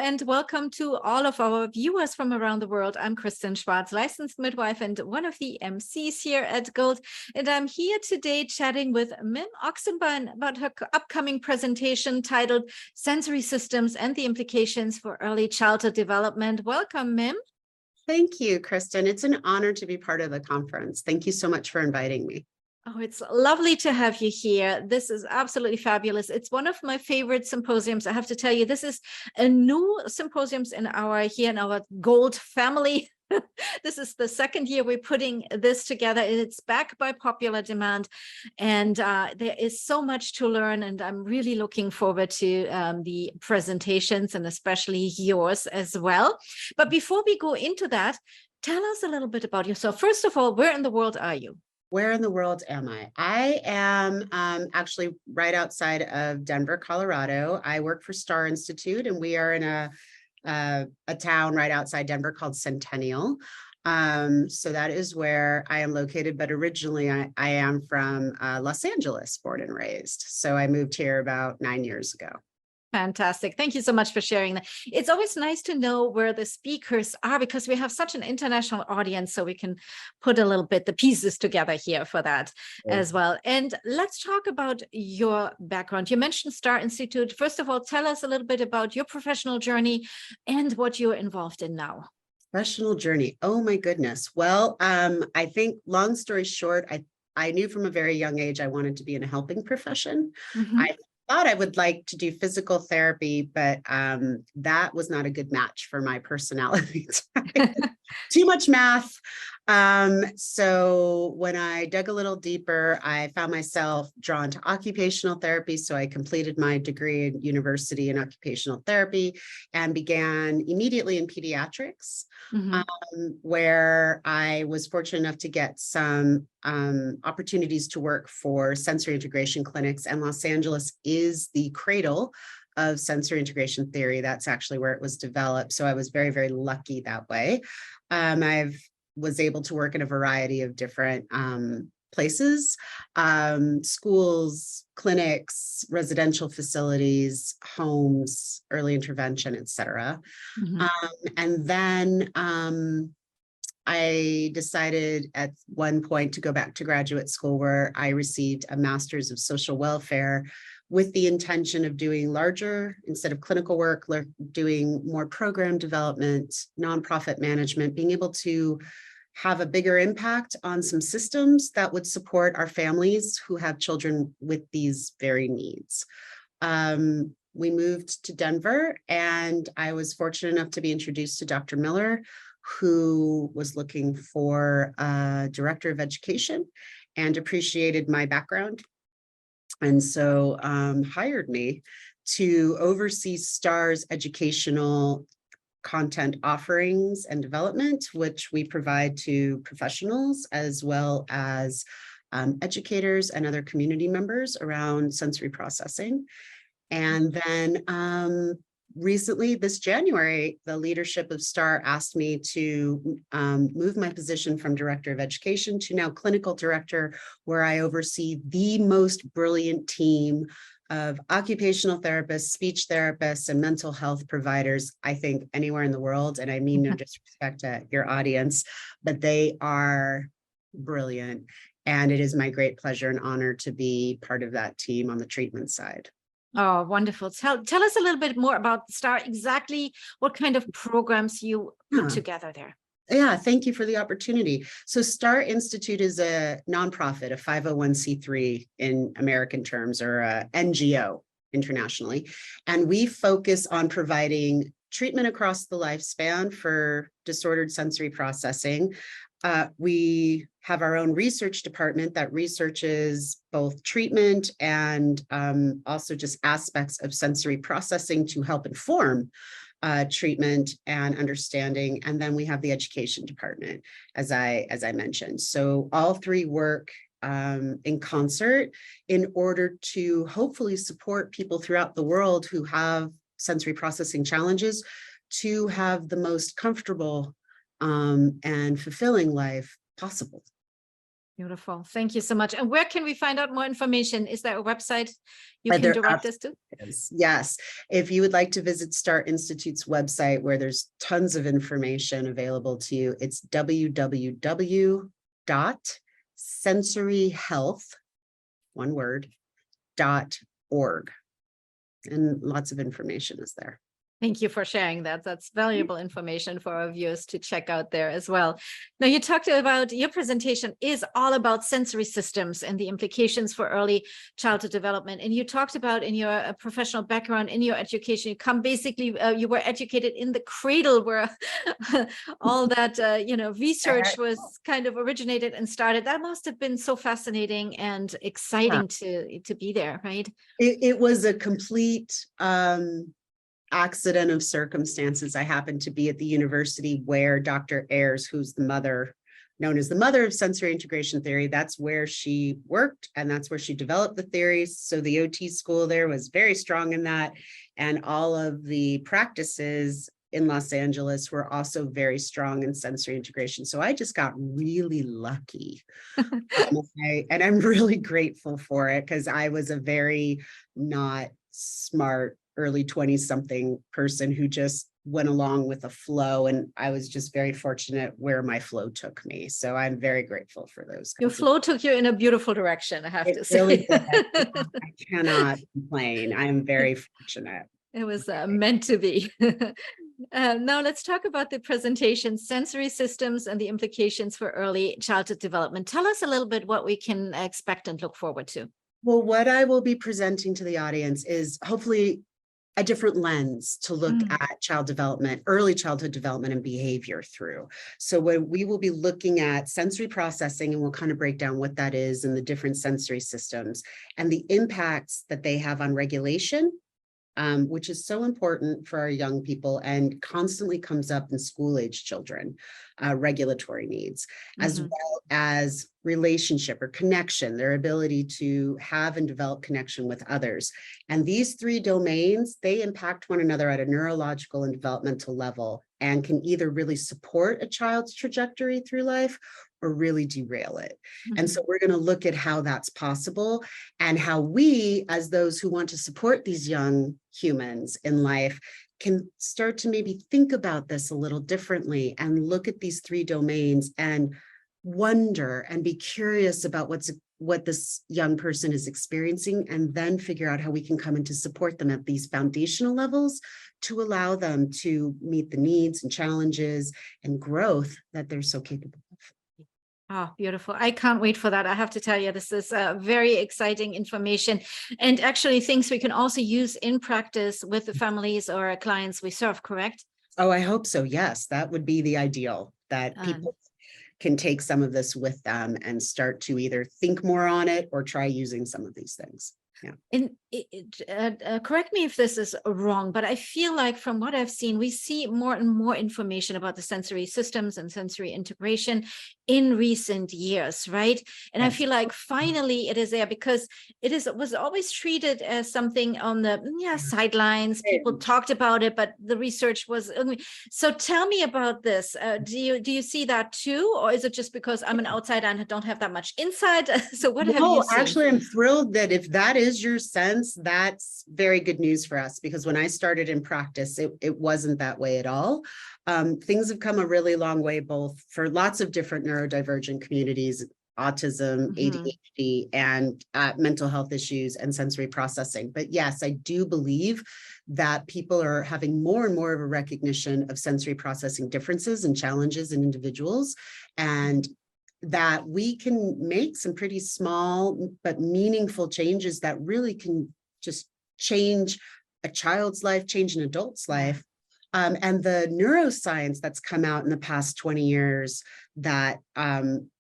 and welcome to all of our viewers from around the world. I'm Kristen Schwartz, licensed midwife and one of the MCs here at Gold. And I'm here today chatting with Mim Ochsenbein about her upcoming presentation titled Sensory Systems and the Implications for Early Childhood Development. Welcome, Mim. Thank you, Kristen. It's an honor to be part of the conference. Thank you so much for inviting me. Oh, it's lovely to have you here. This is absolutely fabulous. It's one of my favorite symposiums. I have to tell you, this is a new symposium in our Gold family. This is the second year we're putting this together. It's back by popular demand, and there is so much to learn, and I'm really looking forward to the presentations, and especially yours as well. But before we go into that, tell us a little bit about yourself. First of all, where in the world are you? Where in the world am I? I am actually right outside of Denver, Colorado. I work for Star Institute, and we are in a town right outside Denver called Centennial. So that is where I am located, but originally I am from Los Angeles, born and raised. So I moved here about 9 years ago. Fantastic. Thank you so much for sharing that. It's always nice to know where the speakers are because we have such an international audience, so we can put a little bit the pieces together here for that as well. And let's talk about your background. You mentioned Star Institute. First of all, tell us a little bit about your professional journey and what you're involved in now. Professional journey. Oh my goodness. Well, I think long story short, I knew from a very young age I wanted to be in a helping profession. I thought I would like to do physical therapy, but that was not a good match for my personality type. Too much math. So when I dug a little deeper, I found myself drawn to occupational therapy. So I completed my degree in university in occupational therapy and began immediately in pediatrics, where I was fortunate enough to get some opportunities to work for sensory integration clinics. And Los Angeles is the cradle of sensory integration theory. That's actually where it was developed. So I was very, very lucky that way. I was able to work in a variety of different places, schools, clinics, residential facilities, homes, early intervention, et cetera. And then I decided at one point to go back to graduate school, where I received a master's of social welfare with the intention of doing larger, instead of clinical work, doing more program development, nonprofit management, being able to have a bigger impact on some systems that would support our families who have children with these very needs. We moved to Denver, and I was fortunate enough to be introduced to Dr. Miller, who was looking for a director of education and appreciated my background. And so hired me to oversee STAR's educational content offerings and development, which we provide to professionals as well as educators and other community members around sensory processing. And then recently, this January, the leadership of STAR asked me to move my position from director of education to now clinical director, where I oversee the most brilliant team of occupational therapists, speech therapists, and mental health providers, I think, anywhere in the world. And I mean no disrespect to your audience, but they are brilliant. And it is my great pleasure and honor to be part of that team on the treatment side. Oh, wonderful. Tell us a little bit more about STAR, exactly what kind of programs you put together there. Yeah, thank you for the opportunity. So Star Institute is a nonprofit, a 501c3 in American terms, or a NGO internationally. And we focus on providing treatment across the lifespan for disordered sensory processing. We have our own research department that researches both treatment and also just aspects of sensory processing to help inform treatment and understanding. And then we have the education department, as I mentioned. So all three work in concert in order to hopefully support people throughout the world who have sensory processing challenges to have the most comfortable and fulfilling life possible. Beautiful. Thank you so much. And where can we find out more information? Is there a website you can There direct us to? is. Yes. If you would like to visit START Institute's website, where there's tons of information available to you, it's www.sensoryhealth, one word, .org. And lots of information is there. Thank you for sharing that. That's valuable information for our viewers to check out there as well. Now, you talked about your presentation is all about sensory systems and the implications for early childhood development. And you talked about in your professional background, in your education, you come basically, you were educated in the cradle where all that, research was kind of originated and started. That must have been so fascinating and exciting to be there, right? It was a complete accident of circumstances. I happened to be at the university where Dr. Ayers, who's known as the mother of sensory integration theory, that's where she worked and that's where she developed the theories. So the OT school there was very strong in that. And all of the practices in Los Angeles were also very strong in sensory integration. So I just got really lucky. And I'm really grateful for it, because I was a very not smart early 20-something person who just went along with the flow. And I was just very fortunate where my flow took me. So I'm very grateful for those. Your flow took you in a beautiful direction, I have to say. Really did. I cannot complain. I am very fortunate. It was meant to be. Now let's talk about the presentation, sensory systems and the implications for early childhood development. Tell us a little bit what we can expect and look forward to. Well, what I will be presenting to the audience is hopefully a different lens to look at child development, early childhood development and behavior through. So when we will be looking at sensory processing, and we'll kind of break down what that is and the different sensory systems and the impacts that they have on regulation, which is so important for our young people and constantly comes up in school-age children, regulatory needs, as well as relationship or connection, their ability to have and develop connection with others. And these three domains, they impact one another at a neurological and developmental level and can either really support a child's trajectory through life or really derail it. And so we're going to look at how that's possible and how we, as those who want to support these young humans in life, can start to maybe think about this a little differently and look at these three domains and wonder and be curious about what this young person is experiencing, and then figure out how we can come in to support them at these foundational levels to allow them to meet the needs and challenges and growth that they're so capable of. Oh, beautiful. I can't wait for that. I have to tell you, this is very exciting information and actually things we can also use in practice with the families or clients we serve, correct? Oh, I hope so. Yes, that would be the ideal, that people can take some of this with them and start to either think more on it or try using some of these things. Yeah. And correct me if this is wrong, but I feel like from what I've seen, we see more and more information about the sensory systems and sensory integration in recent years, right? And I feel like finally it is there, because it was always treated as something on the sidelines. People talked about it, but the research was. So tell me about this. Do you see that too, or is it just because I'm an outsider and don't have that much insight? So what have you seen? Actually, I'm thrilled that if that is your sense, that's very good news for us, because when I started in practice, it wasn't that way at all. Things have come a really long way, both for lots of different neurodivergent communities, autism, ADHD, and mental health issues and sensory processing. But yes, I do believe that people are having more and more of a recognition of sensory processing differences and challenges in individuals, and that we can make some pretty small but meaningful changes that really can just change a child's life, change an adult's life. And the neuroscience that's come out in the past 20 years that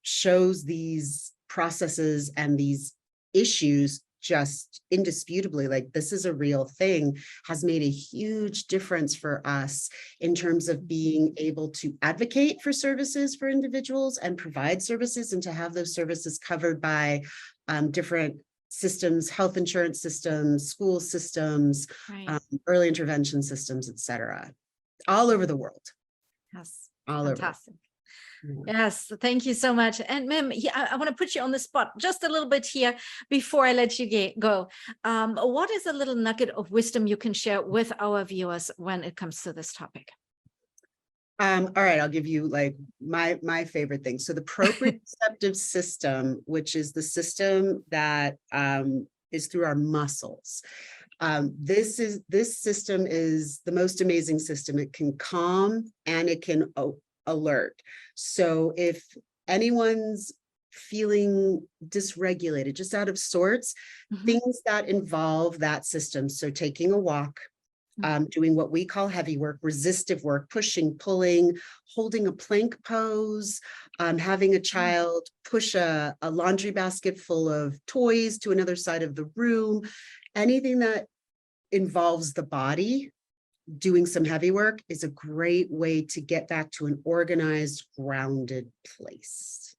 shows these processes and these issues just indisputably, like this is a real thing, has made a huge difference for us in terms of being able to advocate for services for individuals and provide services, and to have those services covered by different systems, health insurance systems, school systems, early intervention systems, et cetera, all over the world. Yes, all fantastic. over. Yes, thank you so much. And Mim, I want to put you on the spot just a little bit here before I let you go. What is a little nugget of wisdom you can share with our viewers when it comes to this topic? All right, I'll give you like my favorite thing. So the proprioceptive system, which is the system that is through our muscles. This system is the most amazing system. It can calm and it can alert. So if anyone's feeling dysregulated, just out of sorts, things that involve that system. So taking a walk, doing what we call heavy work, resistive work, pushing, pulling, holding a plank pose, having a child push a laundry basket full of toys to another side of the room, anything that involves the body, doing some heavy work is a great way to get back to an organized, grounded place.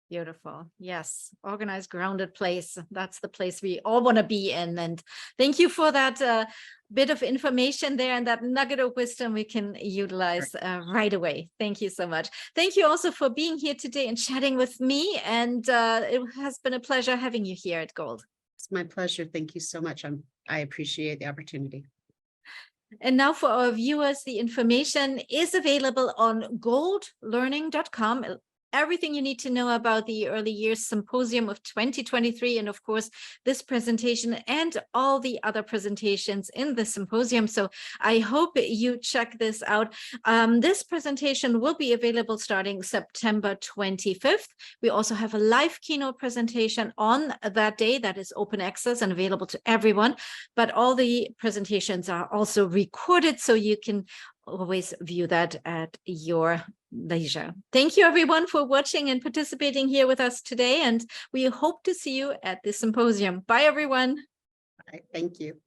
Beautiful. Yes. Organized, grounded place. That's the place we all want to be in. And thank you for that bit of information there and that nugget of wisdom we can utilize right away. Thank you so much. Thank you also for being here today and chatting with me. And it has been a pleasure having you here at Gold. It's my pleasure. Thank you so much. I appreciate the opportunity. And now for our viewers, the information is available on goldlearning.com. Everything you need to know about the Early Years Symposium of 2023, and of course, this presentation and all the other presentations in the symposium. So I hope you check this out. This presentation will be available starting September 25th. We also have a live keynote presentation on that day that is open access and available to everyone. But all the presentations are also recorded, so you can always view that at your leisure. Thank you everyone for watching and participating here with us today, and we hope to see you at the symposium. Bye everyone. Bye. Thank you.